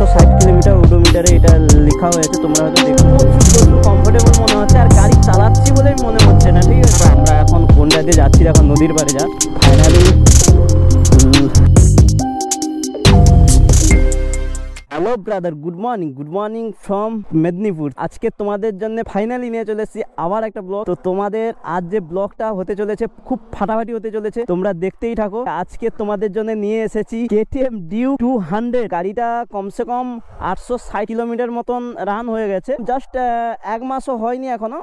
660 kilometre ওডোমিটারে এটা লেখা হয়েছে, তোমরা হয়তো দেখো। প্রচুর কমফোর্টেবল মনে হচ্ছে, আর গাড়ি চালাচ্ছি বলেই মনে হচ্ছে না। ঠিক আছে, আমরা এখন কোন জায়গায় যাচ্ছি এখন? নদীর পাড়ে যা finally. Hello brother, good morning from Medinipur. আজকে তোমাদের জন্য ফাইনালি নিয়ে চলে এসেছি আবার একটা ব্লগ। তো তোমাদের আজ যে ব্লগটা হতে চলেছে খুব ফাটাফাটি হতে চলেছে, তোমরা দেখতেই থাকো। আজকে তোমাদের জন্য নিয়ে এসেছি KTM ডিউ 200। গাড়িটা কমসে কম 860 কিলোমিটার মতন রান হয়ে গেছে। জাস্ট 1 মাসও হয়নি এখনো,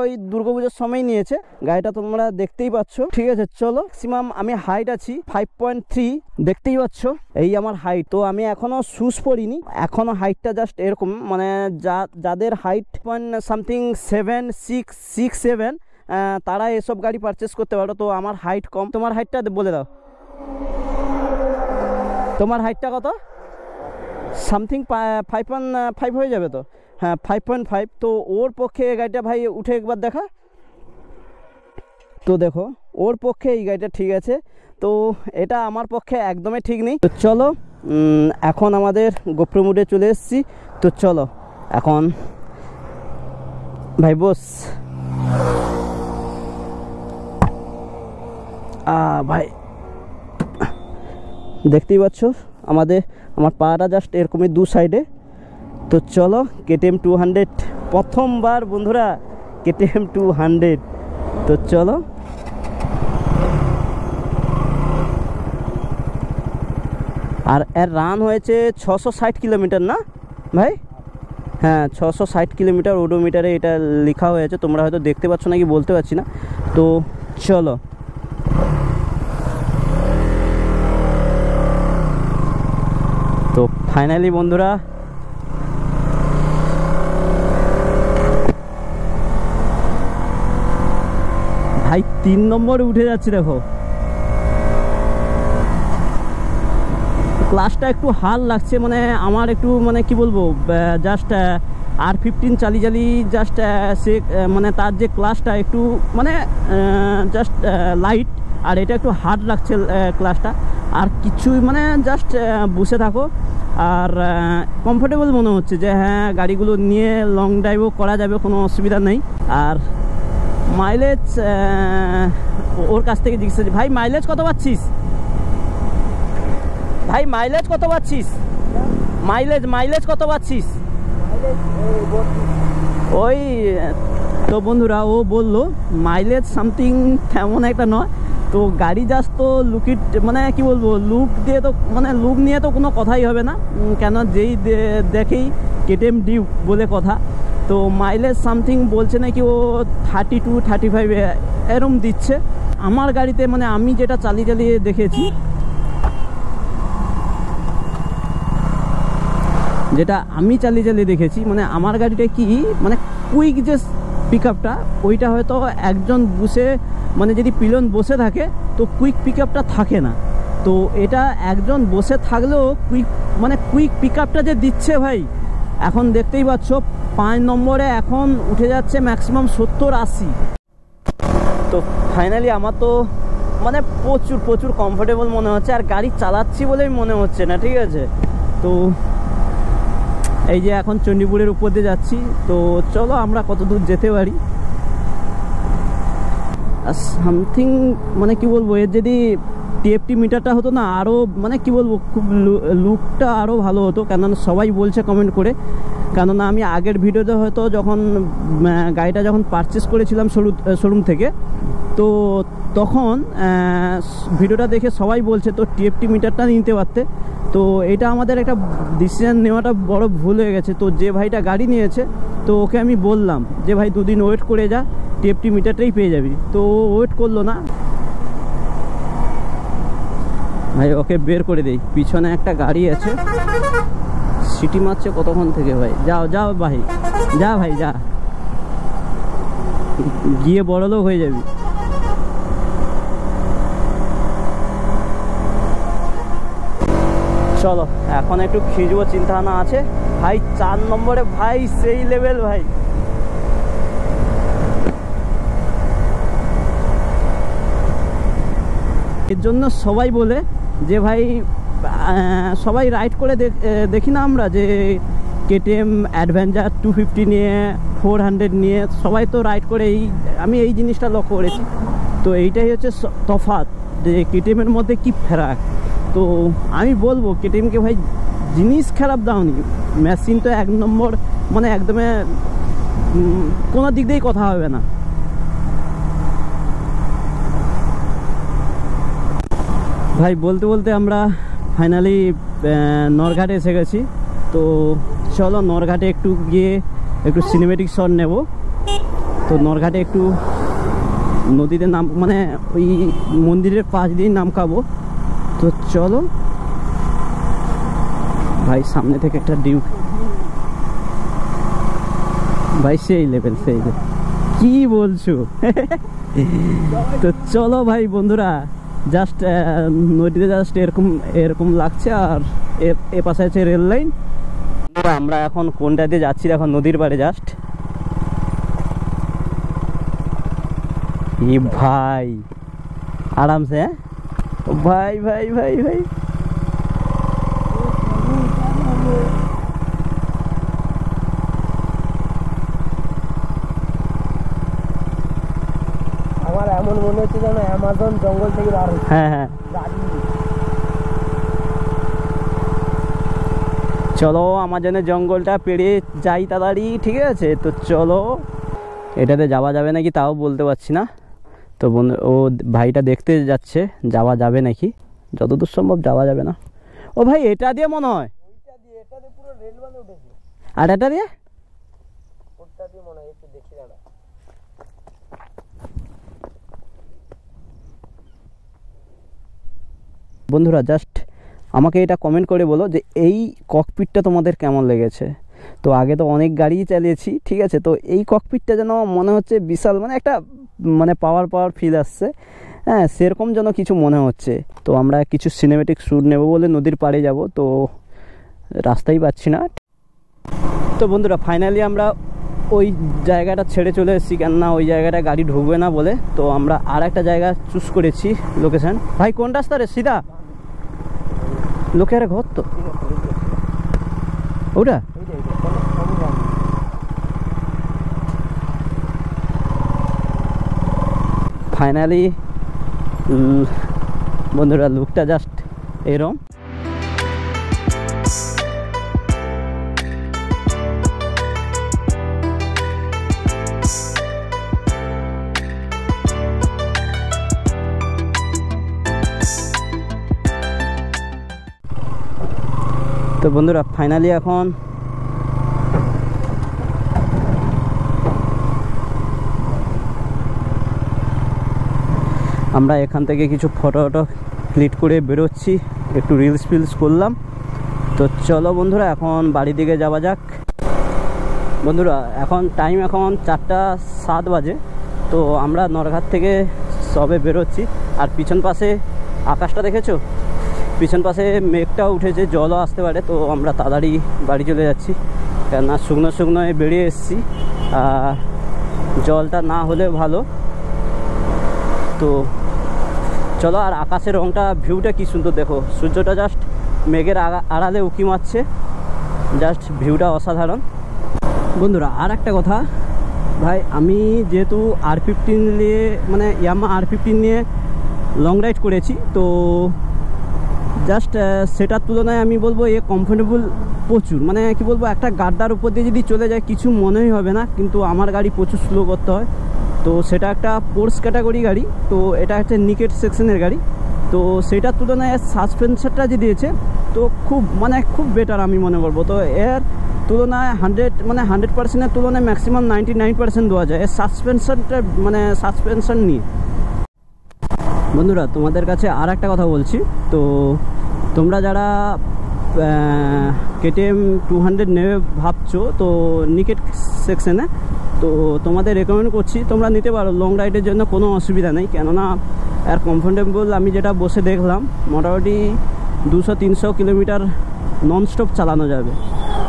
ওই দুর্গাপুজোর সময় নিয়েছে গাড়িটা, তোমরা দেখতেই পাচ্ছ। ঠিক আছে, চলো। ম্যাক্সিমাম আমি হাইট আছি 5.3, দেখতেই পাচ্ছ এই আমার হাইট। তো আমি এখনো শুজ পরিনি, এখনো হাইটটা জাস্ট এরকম, মানে যাদের হাইট সামথিং 7.667 তারা এসব গাড়ি পারচেস করতে পারো। তো আমার হাইট কম। তোমার হাইটটা বলে দাও, তোমার হাইটটা কত? সামথিং 5.5 হয়ে যাবে তো? হ্যাঁ, 5.5। তো ওর পক্ষে এই গাড়িটা ভাই উঠে একবার দেখা। তো দেখো, ওর পক্ষে এই গাড়িটা ঠিক আছে, তো এটা আমার পক্ষে একদমই ঠিক নেই। তো চলো, এখন আমাদের গোপ্রো মোডে চলে এসেছি। তো চলো এখন ভাই বস। ভাই দেখতেই পাচ্ছ আমার পাটা জাস্ট এরকমই দু সাইডে। তো চলো, KTM 200 প্রথমবার বন্ধুরা, KTM 200। তো চলো, আর এর রান হয়েছে 660 কিলোমিটার না ভাই? হ্যাঁ, 660 কিলোমিটার ওডোমিটারে এটা লেখা হয়েছে, তোমরা হয়তো দেখতে পাচ্ছ নাকি বলতে পারছি না। তো চলো, তো ফাইনালি বন্ধুরা ভাই 3 নম্বরে উঠে যাচ্ছি। দেখো ক্লাসটা একটু হাল লাগছে, মানে আমার একটু মানে কি বলবো, জাস্ট R15 চালিয়ে জাস্ট সে মানে তার যে ক্লাসটা একটু মানে জাস্ট লাইট, আর এটা একটু হার্ড লাগছে ক্লাসটা। আর কিছুই মানে জাস্ট বসে থাকো, আর কমফোর্টেবল মনে হচ্ছে যে হ্যাঁ গাড়িগুলো নিয়ে লং ড্রাইভও করা যাবে, কোনো অসুবিধা নেই। আর মাইলেজ ওর কাছ থেকে জিজ্ঞেস, ভাই মাইলেজ কত পাচ্ছিস? ভাই মাইলেজ কত পাচ্ছিস? মাইলেজ কত পাচ্ছিস? ওই তো বন্ধুরা, ও বললো মাইলেজ সামথিং তেমন একটা নয়। তো গাড়ি জাস্ট তো লুকিট, মানে কি বলবো, লুক দিয়ে তো মানে লুক নিয়ে তো কোনো কথাই হবে না, কেন যেই দেখেই KTM ডিউ বলে কথা। তো মাইলেজ সামথিং বলছে নাকি ও 32-35 এরম দিচ্ছে। আমার গাড়িতে মানে আমি যেটা চালিয়ে দেখেছি, মানে আমার গাড়িটা কি মানে কুইক যে পিক আপটা, ওইটা হয়তো একজন বসে মানে যদি পিলন বসে থাকে তো কুইক পিক আপটা থাকে না। তো এটা একজন বসে থাকলেও কুইক পিক আপটা যে দিচ্ছে ভাই, এখন দেখতেই পাচ্ছ 5 নম্বরে এখন উঠে যাচ্ছে ম্যাক্সিমাম 70-80। তো ফাইনালি আমার তো মানে প্রচুর কমফোর্টেবল মনে হচ্ছে, আর গাড়ি চালাচ্ছি বলেই মনে হচ্ছে না। ঠিক আছে, তো এই যে এখন চণ্ডীপুরের উপর দিয়ে যাচ্ছি। তো চলো আমরা কত দূর যেতে পারি। আর সামথিং মানে কি বলবো, এর যদি TFT মিটারটা হতো না, আরও মানে কি বলবো, খুব লুকটা আরও ভালো হতো। কেননা সবাই বলছে কমেন্ট করে, কেননা আমি আগের ভিডিওতে হয়তো যখন গাড়িটা যখন পারচেস করেছিলাম শোরুম থেকে, তো তখন ভিডিওটা দেখে সবাই বলছে তো TFT মিটারটা নিতে পারতে। তো এটা আমাদের একটা ডিসিশন নেওয়াটা বড় ভুল হয়ে গেছে। তো যে ভাইটা গাড়ি নিয়েছে, তো ওকে আমি বললাম যে ভাই 2 দিন ওয়েট করে যা, TFT মিটারটাই পেয়ে যাবি। তো ওয়েট করলো না ভাই, ওকে বের করে দেই। পিছনে একটা গাড়ি আছে, সিটি মারছে কতক্ষণ থেকে ভাই। যাও ভাই, যা গিয়ে বড়লোক হয়ে যাবি। চলো এখন একটু খিঁচবো, চিন্তা ভাবনা আছে ভাই। 4 নম্বরে ভাই সেই লেভেল ভাই। এর জন্য সবাই বলে যে ভাই সবাই রাইড করে দেখি না আমরা যে কেটিএম অ্যাডভেঞ্চার 250 নিয়ে 400 নিয়ে সবাই তো রাইড করে, আমি এই জিনিসটা লক্ষ্য করেছি। তো এইটাই হচ্ছে তফাৎ, যে কেটিএমের মধ্যে কি ফেরাক। তো আমি বলবো কেটিএমকে ভাই জিনিস খারাপ দাওনি, মেশিন তো 1 নম্বর, মানে একদমই কোনো দিক দিয়েই কথা হবে না। ভাই বলতে বলতে আমরা ফাইনালি নরঘাটে এসে গেছি। তো চলো নরঘাটে একটু গিয়ে একটু সিনেমেটিক শট নেব। তো নরঘাটে একটু নদীতে নাম, মানে ওই মন্দিরের পাশ দিয়ে নাম খাবো। তো চলো ভাই, সামনে থেকে একটা ডিউ ভাই, সেই লেভেল কি বলছো? তো চলো ভাই বন্ধুরা, জাস্ট নদীতে জাস্ট এরকম এরকম লাগছে, আর এ পাশে আছে রেল লাইন। আমরা এখন কোনটা দিয়ে যাচ্ছি এখন নদীর পাড়ে জাস্ট। ভাই আরামসে, ভাই ভাই ভাই ভাই আমার এমন মনে হচ্ছে যেন অ্যামাজন জঙ্গল থেকে বার হচ্ছে। হ্যাঁ হ্যাঁ, চলো আমাজনের জঙ্গলটা পেরিয়ে যাই তাড়াতাড়ি, ঠিক আছে? তো চলো, এটাতে যাওয়া যাবে নাকি তাও বলতে পারছি না। তো ও ভাইটা দেখতে যাচ্ছে যাওয়া যাবে নাকি, যতদূর সম্ভব যাওয়া যাবে না। ও ভাই এটা দিয়ে মনে হয়, এটাতে পুরো রেল বানে উঠেছে। আর এটা দিয়ে ওটা দিয়ে মনে হয়, একটু দেখি দাঁড়া। বন্ধুরা জাস্ট আমাকে এটা কমেন্ট করে বলো যে এই ককপিটটা তোমাদের কেমন লেগেছে। তো আগে তো অনেক গাড়ি চালিয়েছি, ঠিক আছে? তো এই ককপিটটা যেন মনে হচ্ছে বিশাল, মানে একটা মানে পাওয়ার ফিল আসছে, হ্যাঁ সেরকম যেন কিছু মনে হচ্ছে। তো আমরা কিছু সিনেমেটিক শ্যুট নেব বলে নদীর পাড়ে যাব, তো রাস্তাই পাচ্ছি না। তো বন্ধুরা ফাইনালি আমরা ওই জায়গাটা ছেড়ে চলে এসেছি, কেননা ওই জায়গাটা গাড়ি ঢুকবে না বলে। তো আমরা আর একটা জায়গা চুজ করেছি লোকেশন। ভাই কোন রাস্তা রে? সিধা লোকের ঘর তো ওটা। ফাইনালি বন্ধুরা লুকটা জাস্ট এরকম। তো বন্ধুরা ফাইনালি এখন আমরা এখান থেকে কিছু ফটো ক্লিক করে বেরোচ্ছি, একটু রিলস করলাম। তো চলো বন্ধুরা এখন বাড়ির দিকে যাওয়া যাক। বন্ধুরা এখন টাইম এখন 4:07 বাজে। তো আমরা নরঘাট থেকে সবে বেরোচ্ছি, আর পিছন পাশে আকাশটা দেখেছো? পিছন পাশে মেঘটাও উঠেছে, জলও আসতে পারে। তো আমরা তাড়াতাড়ি বাড়ি চলে যাচ্ছি, কেননা শুকনো বেরিয়ে এসেছি, জলটা না হলে ভালো। তো চলো, আর আকাশের রংটা, ভিউটা কি সুন্দর দেখো, সূর্যটা জাস্ট মেঘের আড়ালে উঁকি মারছে, জাস্ট ভিউটা অসাধারণ। বন্ধুরা আর একটা কথা ভাই, আমি যেহেতু R15 নিয়ে, মানে ইয়ামাহা R15 নিয়ে লং রাইড করেছি, তো জাস্ট সেটার তুলনায় আমি বলবো এ কমফোর্টেবল প্রচুর, মানে কি বলবো, একটা গাড্ডার উপর দিয়ে যদি চলে যায় কিছু মনেই হবে না। কিন্তু আমার গাড়ি প্রচুর স্লো করতে হয়, তো সেটা একটা পোর্স ক্যাটাগরি গাড়ি, তো এটা হচ্ছে নিকেট সেকশনের গাড়ি। তো সেটার তুলনায় সাসপেনশনটা যে দিয়েছে তো খুব বেটার আমি মনে করবো। তো এর তুলনায় 100% তুলনায় ম্যাক্সিমাম 99% দেওয়া যায় এর সাসপেনশনটা, মানে সাসপেনশন নিয়ে। বন্ধুরা তোমাদের কাছে আর একটা কথা বলছি, তো তোমরা যারা কেটিএম 200 নেবে ভাবছো, তো নিকেট সেকশনে, তো তোমাদের রেকমেন্ড করছি তোমরা নিতে পারো। লং রাইডের জন্য কোনো অসুবিধা নেই, কেননা আর কমফোর্টেবল আমি যেটা বসে দেখলাম মোটামুটি 200-300 কিলোমিটার ননস্টপ চালানো যাবে।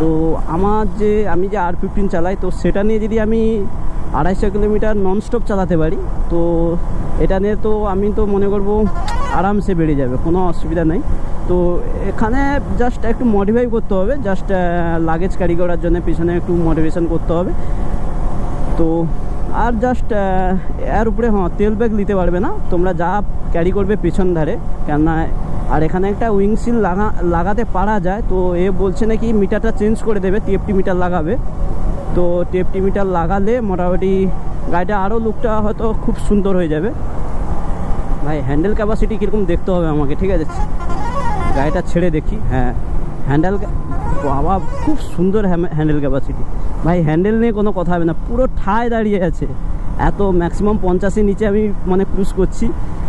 তো আমি যে R15 চালাই, তো সেটা নিয়ে যদি আমি 250 কিলোমিটার ননস্টপ চালাতে পারি, তো এটা নিয়ে তো আমি তো মনে করবো আরামসে বেরিয়ে যাবে, কোনো অসুবিধা নেই। তো এখানে জাস্ট একটু মডিফাই করতে হবে, জাস্ট লাগেজ ক্যারি করার জন্য পিছনে একটু মডিফিকেশন করতে হবে। তো আর জাস্ট এর উপরে তেল ব্যাগ নিতে পারবে না, তোমরা যা ক্যারি করবে পিছন ধারে, কেননা আর এখানে একটা উইং সিল লাগাতে পারা যায়। তো এ বলছে নাকি মিটারটা চেঞ্জ করে দেবে, টিএফটি মিটার লাগাবে। তো টিএফটি মিটার লাগালে মোটামুটি গাড়িটা আরও লুকটা হয়তো খুব সুন্দর হয়ে যাবে। ভাই হ্যান্ডেল ক্যাপাসিটি কীরকম দেখতে হবে আমাকে, ঠিক আছে? গাড়িটা ছেড়ে দেখি। হ্যাঁ, হ্যান্ডেল বাবা খুব সুন্দর হ্যান্ডেল ক্যাপাসিটি। ভাই হ্যান্ডেল নিয়ে কোনো কথা হবে না, পুরো ঠায় দাঁড়িয়ে আছে। এত ম্যাক্সিমাম 50-এর নিচে আমি মানে ক্রুজ করছি,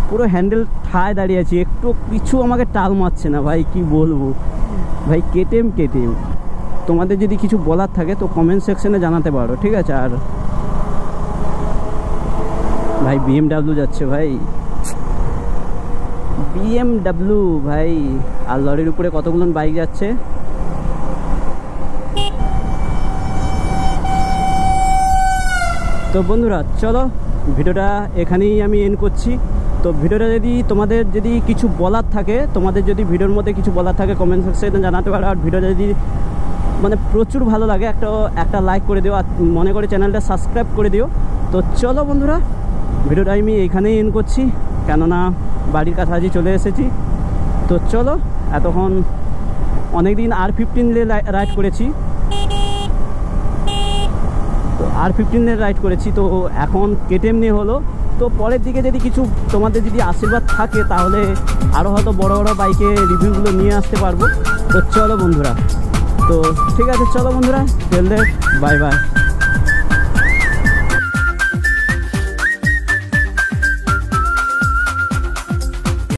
পুরো হ্যান্ডেল ঠায় দাঁড়িয়ে আছি, একটু কিছু আমাকে টাল মারছে না। ভাই কি বলবো ভাই, কেটিএম। তোমাদের যদি কিছু বলার থাকে তো কমেন্ট সেকশনে জানাতে পারো, ঠিক আছে? আর ভাই BMW যাচ্ছে ভাই, BMW ভাই। আর লরির উপরে কতগুলো বাইক যাচ্ছে। তো বন্ধুরা চলো ভিডিওটা এখানেই আমি এন্ড করছি। তো ভিডিওটা যদি তোমাদের যদি কিছু বলার থাকে, তোমাদের যদি ভিডিওর মধ্যে কিছু বলার থাকে কমেন্ট সেকশনে জানাতে পারো। আর ভিডিওটা যদি মানে প্রচুর ভালো লাগে একটা লাইক করে দিও, আর মনে করে চ্যানেলটা সাবস্ক্রাইব করে দিও। তো চলো বন্ধুরা ভিডিওটা আমি এখানেই এন্ড করছি, কেননা বাড়ির কাছাকাছি চলে এসেছি। তো চলো, এতক্ষণ অনেক দিন R15 রাইড করেছি, তো R15 রাইড করেছি, তো এখন কেটিএম নিয়ে হলো। তো পরের দিকে যদি কিছু তোমাদের যদি আশীর্বাদ থাকে তাহলে আরও হয়তো বড় বড় বাইকে রিভিউগুলো নিয়ে আসতে পারবো। তো চলো বন্ধুরা, তো ঠিক আছে, চলো বন্ধুরা, বাই বাই।